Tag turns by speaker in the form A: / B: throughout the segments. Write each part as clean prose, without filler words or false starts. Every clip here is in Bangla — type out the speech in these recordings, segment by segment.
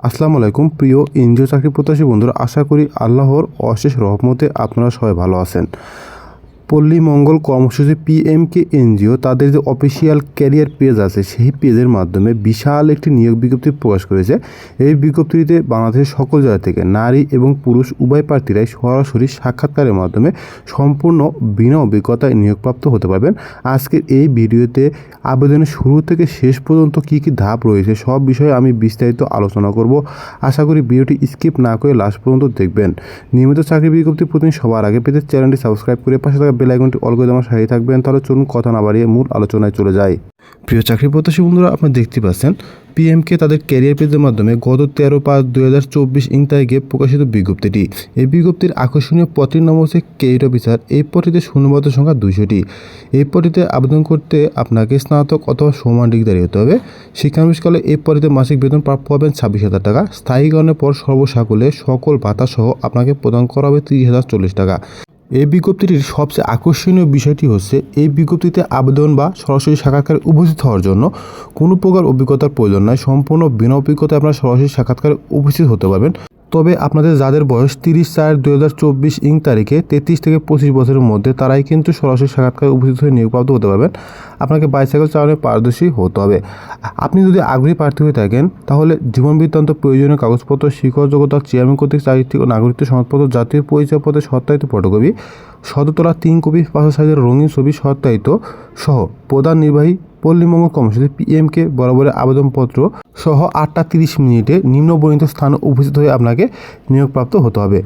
A: আসসালামু আলাইকুম প্রিয় এনজিও চাকরি প্রত্যাশী বন্ধুরা, আশা করি আল্লাহর অশেষ রহমতে আপনারা সবাই ভালো আছেন। পল্লী মঙ্গল কর্মসূচি পিএমকে এনজিও তাদের যে অফিসিয়াল ক্যারিয়ার পেজ আছে সেই পেজের মাধ্যমে বিশাল একটি নিয়োগ বিজ্ঞপ্তি প্রকাশ করেছে। এই বিজ্ঞপ্তিতে বাংলাদেশের সকল জায়গা থেকে নারী এবং পুরুষ উভয় প্রার্থীরাই সরাসরি সাক্ষাৎকারের মাধ্যমে সম্পূর্ণ বিনা অভিজ্ঞতায় নিয়োগপ্রাপ্ত হতে পারবেন। আজকের এই ভিডিওতে আবেদনের শুরু থেকে শেষ পর্যন্ত কী কী ধাপ রয়েছে সব বিষয়ে আমি বিস্তারিত আলোচনা করব। আশা করি ভিডিওটি স্কিপ না করে লাস্ট পর্যন্ত দেখবেন। নিয়মিত চাকরি বিজ্ঞপ্তি প্রতিদিন সবার আগে পেতে চ্যানেলটি সাবস্ক্রাইব করে পাশে থাকা বেল আইকনটি অল করে আমার সাথে থাকবেন। তাহলে চলুন কথা না বাড়িয়ে মূল আলোচনায় চলে যাই। প্রিয় চাকরি প্রত্যাশী বন্ধুরা, আপনারা দেখতে পাচ্ছেন পিএমকে তাদের ক্যারিয়ার পেজের মাধ্যমে গত 13/5/2024 তারিখে প্রকাশিত বিজ্ঞপ্তিটি। এই বিজ্ঞপ্তির আকর্ষণীয় পদটির নাম হচ্ছে ক্যারিয়ার অফিসার। এই পদটিতে শূন্যপদের সংখ্যা 200টি। এই পদটিতে আবেদন করতে আপনাকে স্নাতক অথবা সমান ডিগ্রি হতে হবে। শিক্ষানবিশকালে এই পদটিতে মাসিক বেতন প্রাপ্য হবেন 26,000 টাকা। স্থায়ীকরণের পর সর্বসাকুল্যে সকল ভাতা সহ আপনাকে প্রদান করা হবে 30,040 টাকা। এই বিজ্ঞপ্তিটির সবচেয়ে আকর্ষণীয় বিষয়টি হচ্ছে এই বিজ্ঞপ্তিতে আবেদন বা সরাসরি সাক্ষাৎকারে উপস্থিত হওয়ার জন্য কোনো প্রকার অভিজ্ঞতার প্রয়োজন নয়। সম্পূর্ণ বিনা অভিজ্ঞতায় আপনারা সরাসরি সাক্ষাৎকারে উপস্থিত হতে পারবেন। তবে আপনাদের যাদের বয়স 30/4/2024 তারিখে 33 থেকে 25 বছরের মধ্যে তারাই কিন্তু সরাসরি সাক্ষাৎকারে উপস্থিত হয়ে নিয়োগপ্রাপ্ত হতে পারবেন। আপনাকে বাইসাইকেল চালানোর পারদর্শী হতে হবে। আপনি যদি আগ্রহী প্রার্থী হয়ে থাকেন তাহলে জীবন বৃত্তান্ত, প্রয়োজনীয় কাগজপত্র, শিক্ষক যোগ্যতা, চেয়ারম্যান কর্তৃক চারিত্রিক ও নাগরিকত্ব সনদপত্র, জাতীয় পরিচয়পত্রের সত্যায়িত ফটোকপি, সদতলা 3 কপি পাসপোর্ট সাইজের রঙিন ছবি সত্যায়িত সহ প্রধান নির্বাহী পল্লী মঙ্গল কর্মসূচি পিএমকে বরাবরের আবেদনপত্র সহ 8টা 30 মিনিটে নিম্নবর্ণিত স্থানে উপস্থিত হয়ে আপনাকে নিয়োগপ্রাপ্ত হতে হবে।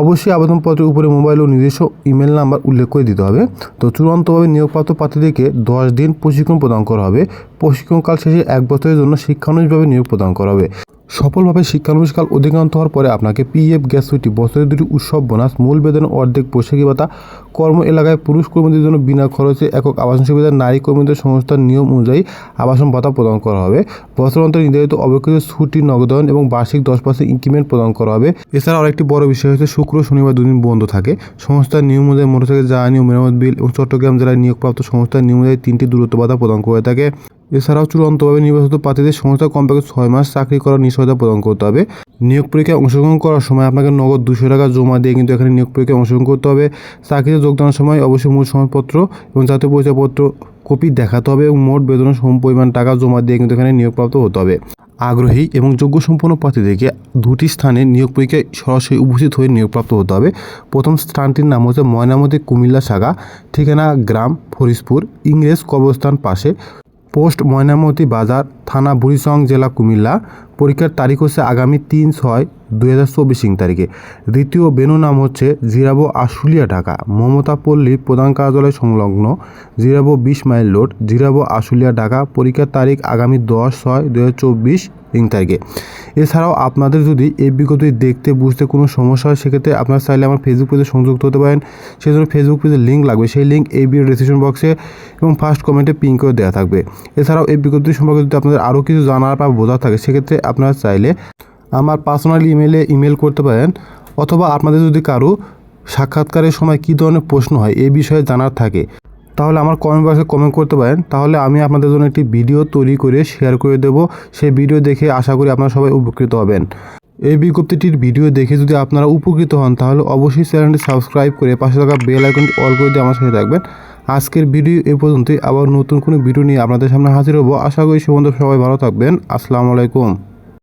A: অবশ্যই আবেদনপত্রের উপরে মোবাইল ও নিজস্ব ইমেল নাম্বার উল্লেখ করে দিতে হবে। তো চূড়ান্তভাবে নিয়োগপ্রাপ্ত প্রার্থীদেরকে 10 দিন প্রশিক্ষণ প্রদান করা হবে। প্রশিক্ষণকাল শেষে 1 বছরের জন্য শিক্ষানবিশভাবে নিয়োগ প্রদান করা হবে। সফলভাবে শিক্ষানবিশকাল অধিকান্ত হওয়ার পরে আপনাকে পিএফ গ্র্যাচুইটি, বছরে 2টি উৎসব বোনাস, মূল বেতনের অর্ধেক বৈশাখী ভাতা, কর্ম এলাকায় পুরুষ কর্মীদের জন্য বিনা খরচে একক আবাসন সুবিধা, নারী কর্মীদের সংস্থার নিয়ম অনুযায়ী আবাসন ভাতা প্রদান করা হবে। বছর অন্তর নির্ধারিত অবকৃত ছুটি নগদায়ন এবং বার্ষিক 10% ইনক্রিমেন্ট প্রদান করা হবে। এছাড়াও আরেকটি বড় বিষয় হচ্ছে শুক্র শনিবার 2 দিন বন্ধ থাকে। সংস্থার নিয়ম অনুযায়ী মোটরসাইকেল জ্বালানি ও মেরামত বিল এবং চট্টগ্রাম জেলায় নিয়োগপ্রাপ্ত সংস্থার নিয়ম অনুযায়ী 3টি দূরত্ব ভাতা প্রদান করে থাকে। এছাড়াও চূড়ান্তভাবে নির্বাচিত প্রার্থীদের সংস্থা কমপক্ষে 6 মাস চাকরি করার নিশ্চয়তা প্রদান করতে হবে। নিয়োগ পরীক্ষায় অংশগ্রহণ করার সময় আপনাকে নগদ 200 টাকা জমা দিয়ে কিন্তু এখানে নিয়োগ পরীক্ষায় অংশগ্রহণ করতে হবে। চাকরিতে যোগদানের সময় অবশ্যই মূল সনদপত্র এবং জাতীয় পরিচয়পত্র কপি দেখাতে হবে এবং মোট বেতনের সম পরিমাণ টাকা জমা দিয়ে কিন্তু এখানে নিয়োগপ্রাপ্ত হতে হবে। আগ্রহী এবং যোগ্য সম্পন্ন প্রার্থীদেরকে 2টি স্থানে নিয়োগ পরীক্ষায় সরাসরি উপস্থিত হয়ে নিয়োগপ্রাপ্ত হতে হবে। প্রথম স্থানটির নাম হচ্ছে ময়নামতি কুমিল্লা শাখা, ঠিকানা গ্রাম ফরিদপুর, ইংরেজ কবরস্থান পাশে, পোস্ট ময়নামতি বাজার, থানা বুড়িচং, জেলা কুমিল্লা। পরীক্ষার তারিখ হচ্ছে আগামী 3/6/2024 তারিখে। দ্বিতীয় ভেন্যু নাম হচ্ছে জিরাবো আশুলিয়া ঢাকা, মমতা পল্লী প্রধান কার্যালয় সংলগ্ন, জিরাবো 20 মাইল রোড, জিরাবো আশুলিয়া ঢাকা। পরীক্ষার তারিখ আগামী 10/6/2024 তারিখে। এছাড়াও আপনাদের যদি এই বিজ্ঞপ্তি দেখতে বুঝতে কোনো সমস্যা হয় সেক্ষেত্রে আপনারা চাইলে আমার ফেসবুক পেজে সংযুক্ত হতে পারেন। সেই জন্য ফেসবুক পেজের লিঙ্ক লাগবে, সেই লিঙ্ক এই ভিডিও ডেসক্রিপশন বক্সে এবং ফার্স্ট কমেন্টে পিন করে দেওয়া থাকবে। এছাড়াও এই বিজ্ঞপ্তি সম্পর্কে যদি আপনাদের আরও কিছু জানার বা বোঝার থাকে সেক্ষেত্রে আপনারা চাইলে আমার পার্সোনাল ইমেল করতে পারেন, অথবা আপনাদের যদি কারো সাক্ষাৎকারের সময় কী ধরনের প্রশ্ন হয় এই বিষয়ে জানার থাকে তাহলে আমার কমেন্ট বক্সে কমেন্ট করতে পারেন। তাহলে আমি আপনাদের জন্য একটি ভিডিও তৈরি করে শেয়ার করে দেব। সেই ভিডিও দেখে আশা করি আপনারা সবাই উপকৃত হবেন। এই বিজ্ঞপ্তিটির ভিডিও দেখে যদি আপনারা উপকৃত হন তাহলে অবশ্যই চ্যানেলটি সাবস্ক্রাইব করে পাশে থাকা বেল আইকনটি অল করে দিয়ে আমার সাথে থাকবেন। আজকের ভিডিও এই পর্যন্তই। আবার নতুন কোনো ভিডিও নিয়ে আপনাদের সামনে হাজির হব। আশা করি সে পর্যন্ত সবাই ভালো থাকবেন। আসসালামু আলাইকুম।